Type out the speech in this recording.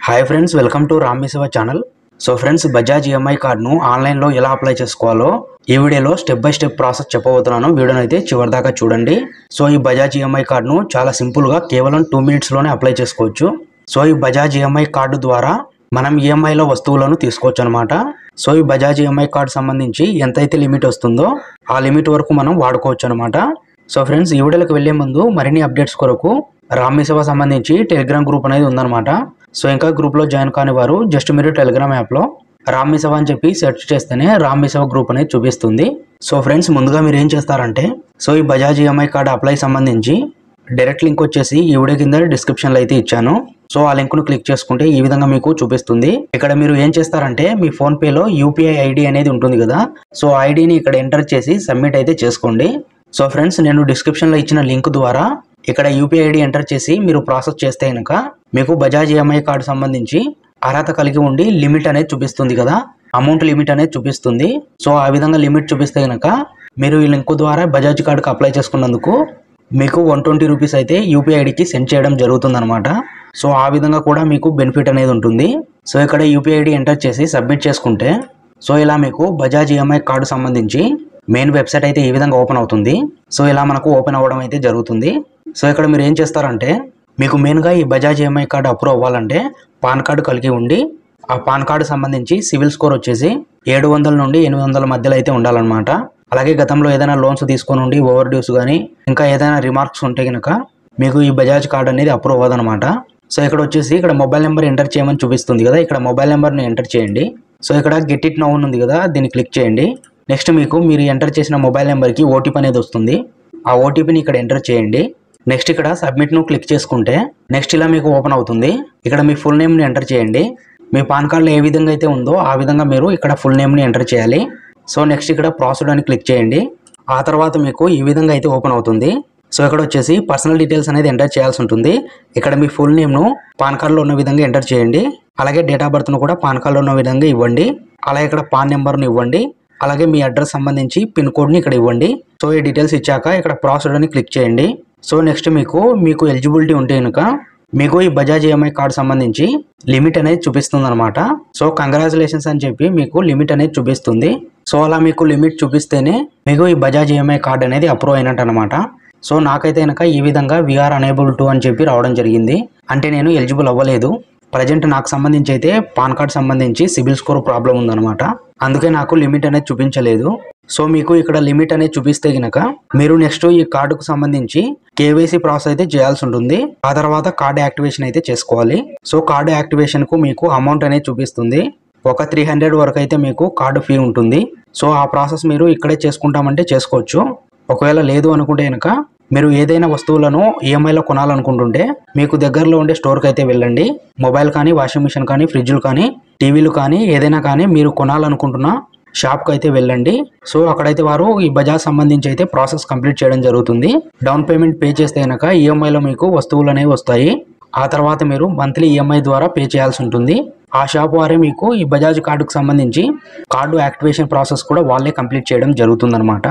Hi friends, welcome to రామేశవ channel. So friends, Bajaj EMI కార్డును ఆన్లైన్లో ఎలా అప్లై చేసుకోవాలో ఈ వీడియోలో స్టెప్ బై స్టెప్ ప్రాసెస్ చెప్పబోతున్నాను. వీడియోని అయితే చివరి దాకా చూడండి. సో ఈ బజాజ్ ఈఎంఐ కార్డును చాలా సింపుల్గా కేవలం 2 మినిట్స్లోనే అప్లై చేసుకోవచ్చు. సో ఈ బజాజ్ ఈఎంఐ కార్డు ద్వారా మనం ఈఎంఐలో వస్తువులను తీసుకోవచ్చు అనమాట. సో ఈ బజాజ్ ఈఎంఐ కార్డు సంబంధించి ఎంతైతే లిమిట్ వస్తుందో ఆ లిమిట్ వరకు మనం వాడుకోవచ్చు అనమాట. సో ఫ్రెండ్స్, ఈ వీడియోకి వెళ్లే ముందు మరిన్ని అప్డేట్స్ కొరకు రామేశవ సంబంధించి టెలిగ్రామ్ గ్రూప్ అనేది ఉందన్నమాట. సో ఇంకా గ్రూప్లో జాయిన్ కాని వారు జస్ట్ మీరు టెలిగ్రామ్ యాప్లో రామేశవ అని చెప్పి సెర్చ్ చేస్తేనే రామేశవ గ్రూప్ అనేది చూపిస్తుంది. సో ఫ్రెండ్స్, ముందుగా మీరు ఏం చేస్తారంటే సో ఈ బజాజ్ ఈఎంఐ కార్డు అప్లై సంబంధించి డైరెక్ట్ లింక్ వచ్చేసి ఈ వీడియో కింద డిస్క్రిప్షన్లో అయితే ఇచ్చాను. సో ఆ లింక్ను క్లిక్ చేసుకుంటే ఈ విధంగా మీకు చూపిస్తుంది. ఇక్కడ మీరు ఏం చేస్తారంటే మీ ఫోన్పేలో యూపీఐ ఐడి అనేది ఉంటుంది కదా, సో ఐడిని ఇక్కడ ఎంటర్ చేసి సబ్మిట్ అయితే చేసుకోండి. సో ఫ్రెండ్స్, నేను డిస్క్రిప్షన్లో ఇచ్చిన లింక్ ద్వారా ఇక్కడ యూపీఐ ఐడి ఎంటర్ చేసి మీరు ప్రాసెస్ చేస్తే కనుక మీకు బజాజ్ ఈఎంఐ కార్డు సంబంధించి అర్హత కలిగి ఉండి లిమిట్ అనేది చూపిస్తుంది కదా, అమౌంట్ లిమిట్ అనేది చూపిస్తుంది. సో ఆ విధంగా లిమిట్ చూపిస్తే కనుక మీరు ఈ లింక్ ద్వారా బజాజ్ కార్డుకి అప్లై చేసుకున్నందుకు మీకు 120 రూపీస్ అయితే యూపీఐ ఐడికి సెండ్ చేయడం జరుగుతుంది అనమాట. సో ఆ విధంగా కూడా మీకు బెనిఫిట్ అనేది ఉంటుంది. సో ఇక్కడ యూపీఐ ఐడి ఎంటర్ చేసి సబ్మిట్ చేసుకుంటే సో ఇలా మీకు బజాజ్ ఈఎంఐ కార్డు సంబంధించి మెయిన్ వెబ్సైట్ అయితే ఈ విధంగా ఓపెన్ అవుతుంది. సో ఇలా మనకు ఓపెన్ అవ్వడం అయితే జరుగుతుంది. సో ఇక్కడ మీరు ఏం చేస్తారంటే మీకు మెయిన్గా ఈ బజాజ్ ఈఎంఐ కార్డు అప్రూవ్ అవ్వాలంటే పాన్ కార్డు కలిగి ఉండి ఆ పాన్ కార్డు సంబంధించి సివిల్ స్కోర్ వచ్చేసి 700 నుండి 800 మధ్యలో అయితే ఉండాలన్నమాట. అలాగే గతంలో ఏదైనా లోన్స్ తీసుకొని ఉండి ఓవర్ డ్యూస్ కానీ ఇంకా ఏదైనా రిమార్క్స్ ఉంటే కనుక మీకు ఈ బజాజ్ కార్డు అనేది అప్రూవ్ అవ్వదన్నమాట. సో ఇక్కడ వచ్చేసి ఇక్కడ మొబైల్ నెంబర్ ఎంటర్ చేయమని చూపిస్తుంది కదా, ఇక్కడ మొబైల్ నెంబర్ని ఎంటర్ చేయండి. సో ఇక్కడ గెట్ ఇట్ నౌ ఉంది కదా, దీన్ని క్లిక్ చేయండి. నెక్స్ట్ మీరు ఎంటర్ చేసిన మొబైల్ నెంబర్కి ఓటీపీ అనేది వస్తుంది. ఆ ఓటీపీని ఇక్కడ ఎంటర్ చేయండి. నెక్స్ట్ ఇక్కడ సబ్మిట్ను క్లిక్ చేసుకుంటే నెక్స్ట్ ఇలా మీకు ఓపెన్ అవుతుంది. ఇక్కడ మీ ఫుల్ నేమ్ని ఎంటర్ చేయండి. మీ పాన్ కార్డులో ఏ విధంగా అయితే ఉందో ఆ విధంగా మీరు ఇక్కడ ఫుల్ నేమ్ని ఎంటర్ చేయాలి. సో నెక్స్ట్ ఇక్కడ ప్రాసెస్ అని క్లిక్ చేయండి. ఆ తర్వాత మీకు ఈ విధంగా అయితే ఓపెన్ అవుతుంది. సో ఇక్కడ వచ్చేసి పర్సనల్ డీటెయిల్స్ అనేది ఎంటర్ చేయాల్సి ఉంటుంది. ఇక్కడ మీ ఫుల్ నేమ్ను పాన్ కార్డులో ఉన్న విధంగా ఎంటర్ చేయండి. అలాగే డేట్ ఆఫ్ బర్త్ను కూడా పాన్ కార్డులో ఉన్న విధంగా ఇవ్వండి. అలాగే ఇక్కడ పాన్ నెంబర్ను ఇవ్వండి. అలాగే మీ అడ్రస్ సంబంధించి పిన్ కోడ్ని ఇక్కడ ఇవ్వండి. సో ఈ డీటెయిల్స్ ఇచ్చాక ఇక్కడ ప్రాసెస్ అని క్లిక్ చేయండి. సో నెక్స్ట్ మీకు ఎలిజిబిలిటీ ఉంటే కనుక మీకు ఈ బజాజ్ ఈఎంఐ కార్డు సంబంధించి లిమిట్ అనేది చూపిస్తుంది అనమాట. సో కంగ్రాచులేషన్స్ అని చెప్పి మీకు లిమిట్ అనేది చూపిస్తుంది. సో అలా మీకు లిమిట్ చూపిస్తేనే మీకు ఈ బజాజ్ ఈఎంఐ కార్డు అనేది అప్రూవ్ అయినట్టు అనమాట. సో నాకైతే కనుక ఈ విధంగా వీఆర్ అనేబుల్ టు అని చెప్పి రావడం జరిగింది. అంటే నేను ఎలిజిబుల్ అవ్వలేదు. ప్రజెంట్ నాకు సంబంధించి అయితే పాన్ కార్డ్ సంబంధించి సిబిల్ స్కోర్ ప్రాబ్లం ఉందన్నమాట. అందుకే నాకు లిమిట్ అనేది చూపించలేదు. సో మీకు ఇక్కడ లిమిట్ అనేది చూపిస్తే కనుక మీరు నెక్స్ట్ ఈ కార్డుకు సంబంధించి కేవైసీ ప్రాసెస్ అయితే చేయాల్సి ఉంటుంది. ఆ తర్వాత కార్డు యాక్టివేషన్ అయితే చేసుకోవాలి. సో కార్డు యాక్టివేషన్ కు మీకు అమౌంట్ అనేది చూపిస్తుంది. ఒక 300 వరకు అయితే మీకు కార్డు ఫీ ఉంటుంది. సో ఆ ప్రాసెస్ మీరు ఇక్కడే చేసుకుంటామంటే చేసుకోవచ్చు. ఒకవేళ లేదు అనుకుంటే కనుక మీరు ఏదైనా వస్తువులను ఈఎంఐలో కొనాలనుకుంటుంటే మీకు దగ్గరలో ఉండే స్టోర్కి అయితే వెళ్ళండి. మొబైల్ కానీ, వాషింగ్ మిషన్ కానీ, ఫ్రిడ్జ్లు కానీ, టీవీలు కానీ ఏదైనా కానీ మీరు కొనాలనుకుంటున్న షాప్కి అయితే వెళ్ళండి. సో అక్కడైతే వారు ఈ బజాజ్ సంబంధించి అయితే ప్రాసెస్ కంప్లీట్ చేయడం జరుగుతుంది. డౌన్ పేమెంట్ పే చేస్తే కనుక ఈఎంఐలో మీకు వస్తువులు అనేవి వస్తాయి. ఆ తర్వాత మీరు మంత్లీ ఈఎంఐ ద్వారా పే చేయాల్సి ఉంటుంది. ఆ షాప్ వారే మీకు ఈ బజాజ్ కార్డుకు సంబంధించి కార్డు యాక్టివేషన్ ప్రాసెస్ కూడా వాళ్ళే కంప్లీట్ చేయడం జరుగుతుందన్నమాట.